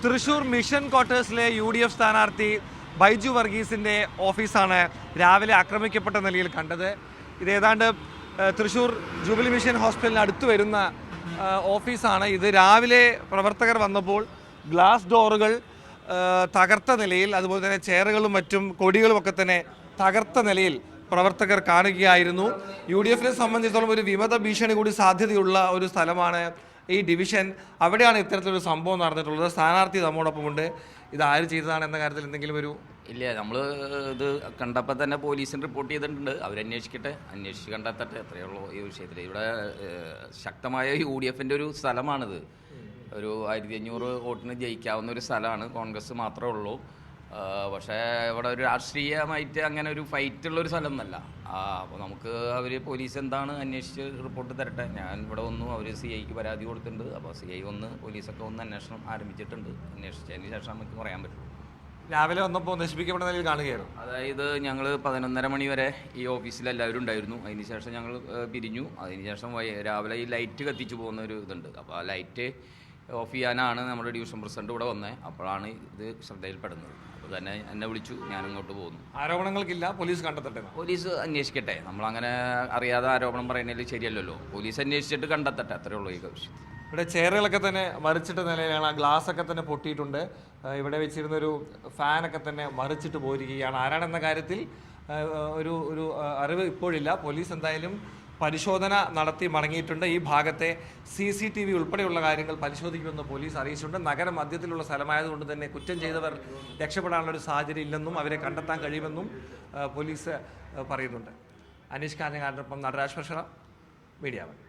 Thrissur mission ക്വാർട്ടേഴ്സിലെ UDF സ്ഥാനാർത്ഥി ബൈജു വർഗീസിൻ്റെ ഓഫീസാണ് രാവിലെ ആക്രമിക്കപ്പെട്ട നിലയിൽ കണ്ടത്. ഇതേതാണ്ട് തൃശൂർ ജൂബിലി മിഷൻ ഹോസ്പിറ്റലിന് അടുത്ത് വരുന്ന ഓഫീസാണ്. ഇത് രാവിലെ പ്രവർത്തകർ വന്നപ്പോൾ ഗ്ലാസ് ഡോറുകൾ തകർത്ത നിലയിൽ, അതുപോലെ തന്നെ ചെയറുകളും മറ്റും കൊടികളും ഒക്കെ തന്നെ തകർത്ത നിലയിൽ പ്രവർത്തകർ കാണുകയായിരുന്നു. UDFനെ സംബന്ധിച്ചിടത്തോളം ഒരു വിമത ഭീഷണി കൂടി സാധ്യതയുള്ള ഒരു സ്ഥലമാണ് ഈ ഡിവിഷൻ. അവിടെയാണ് ഇത്തരത്തിലൊരു സംഭവം നടന്നിട്ടുള്ളത്. സ്ഥാനാർത്ഥി നമ്മോടൊപ്പമുണ്ട്. ഇത് ആര് ചെയ്തതാണ് എന്ന കാര്യത്തിൽ എന്തെങ്കിലും ഒരു ഇല്ല, നമ്മൾ ഇത് കണ്ടപ്പോൾ തന്നെ പോലീസിന് റിപ്പോർട്ട് ചെയ്തിട്ടുണ്ട്. അവരന്വേഷിക്കട്ടെ, അന്വേഷിച്ച് കണ്ടെത്തട്ടെ, അത്രയേ ഉള്ളൂ ഈ വിഷയത്തിൽ. ഇവിടെ ശക്തമായ UDFൻ്റെ ഒരു സ്ഥലമാണിത്. ഒരു 1500 വോട്ടിന് ജയിക്കാവുന്ന ഒരു സ്ഥലമാണ്. കോൺഗ്രസ് മാത്രമേ ഉള്ളൂ. പക്ഷേ ഇവിടെ ഒരു രാഷ്ട്രീയമായിട്ട് അങ്ങനെ ഒരു ഫൈറ്റുള്ളൊരു സ്ഥലം എന്നല്ല. അപ്പോൾ നമുക്ക് പോലീസ് എന്താണ് അന്വേഷിച്ച് റിപ്പോർട്ട് തരട്ടെ. ഞാൻ ഇവിടെ വന്നു, അവർ CIക്ക് പരാതി കൊടുത്തിട്ടുണ്ട്. അപ്പോൾ CI വന്ന് പോലീസൊക്കെ ഒന്ന് അന്വേഷണം ആരംഭിച്ചിട്ടുണ്ട്. അന്വേഷിച്ചതിന് ശേഷം നമുക്ക് പറയാൻ പറ്റും. രാവിലെ വന്നപ്പോൾ നശിപ്പിക്കപ്പെട്ട നിലയിൽ കാണുകയായിരുന്നു. അതായത് ഞങ്ങൾ 11:30 മണി വരെ ഈ ഓഫീസിൽ എല്ലാവരും ഉണ്ടായിരുന്നു. അതിനുശേഷം ഞങ്ങൾ പിരിഞ്ഞു. അതിനുശേഷം രാവിലെ ഈ ലൈറ്റ് കത്തിച്ചു പോകുന്ന ഒരു ഇതുണ്ട്. അപ്പോൾ ആ ലൈറ്റ് ഓഫ് ചെയ്യാനാണ് നമ്മുടെ ഡിവിഷൻ പ്രസിഡന്റ് ഇവിടെ വന്നത്. അപ്പോഴാണ് ഇത് ശ്രദ്ധയിൽപ്പെടുന്നത്. അപ്പോൾ തന്നെ എന്നെ വിളിച്ചു, ഞാനിങ്ങോട്ട് പോകുന്നു. ആരോപണങ്ങൾക്കില്ല, പോലീസ് കണ്ടെത്തട്ടെ. പോലീസ് അന്വേഷിക്കട്ടെ. നമ്മളങ്ങനെ അറിയാതെ ആരോപണം പറയുന്നതിൽ ശരിയല്ലല്ലോ. പോലീസ് അന്വേഷിച്ചിട്ട് കണ്ടെത്തട്ടെ, അത്രയേ ഉള്ളൂ ഈ ആവശ്യം. ഇവിടെ ചെയറുകളൊക്കെ തന്നെ മറിച്ചിട്ട നിലയിലാണ്. ആ ഗ്ലാസ് ഒക്കെ തന്നെ പൊട്ടിയിട്ടുണ്ട്. ഇവിടെ വെച്ചിരുന്നൊരു ഫാനൊക്കെ തന്നെ മറിച്ചിട്ട് പോയിരിക്കുകയാണ്. ആരാണെന്ന കാര്യത്തിൽ ഒരു അറിവ് ഇപ്പോഴില്ല. പോലീസ് എന്തായാലും പരിശോധന നടത്തി മടങ്ങിയിട്ടുണ്ട്. ഈ ഭാഗത്തെ CCTV ഉൾപ്പെടെയുള്ള കാര്യങ്ങൾ പരിശോധിക്കുമെന്ന് പോലീസ് അറിയിച്ചിട്ടുണ്ട്. നഗരമധ്യത്തിലുള്ള സ്ഥലമായതുകൊണ്ട് തന്നെ കുറ്റം ചെയ്തവർ രക്ഷപ്പെടാനുള്ളൊരു സാഹചര്യം ഇല്ലെന്നും അവരെ കണ്ടെത്താൻ കഴിയുമെന്നും പോലീസ് പറയുന്നുണ്ട്. അനീഷ് കാഞ്ഞങ്ങാടിനൊപ്പം നടരാജ് പ്രഷറ, മീഡിയ 1.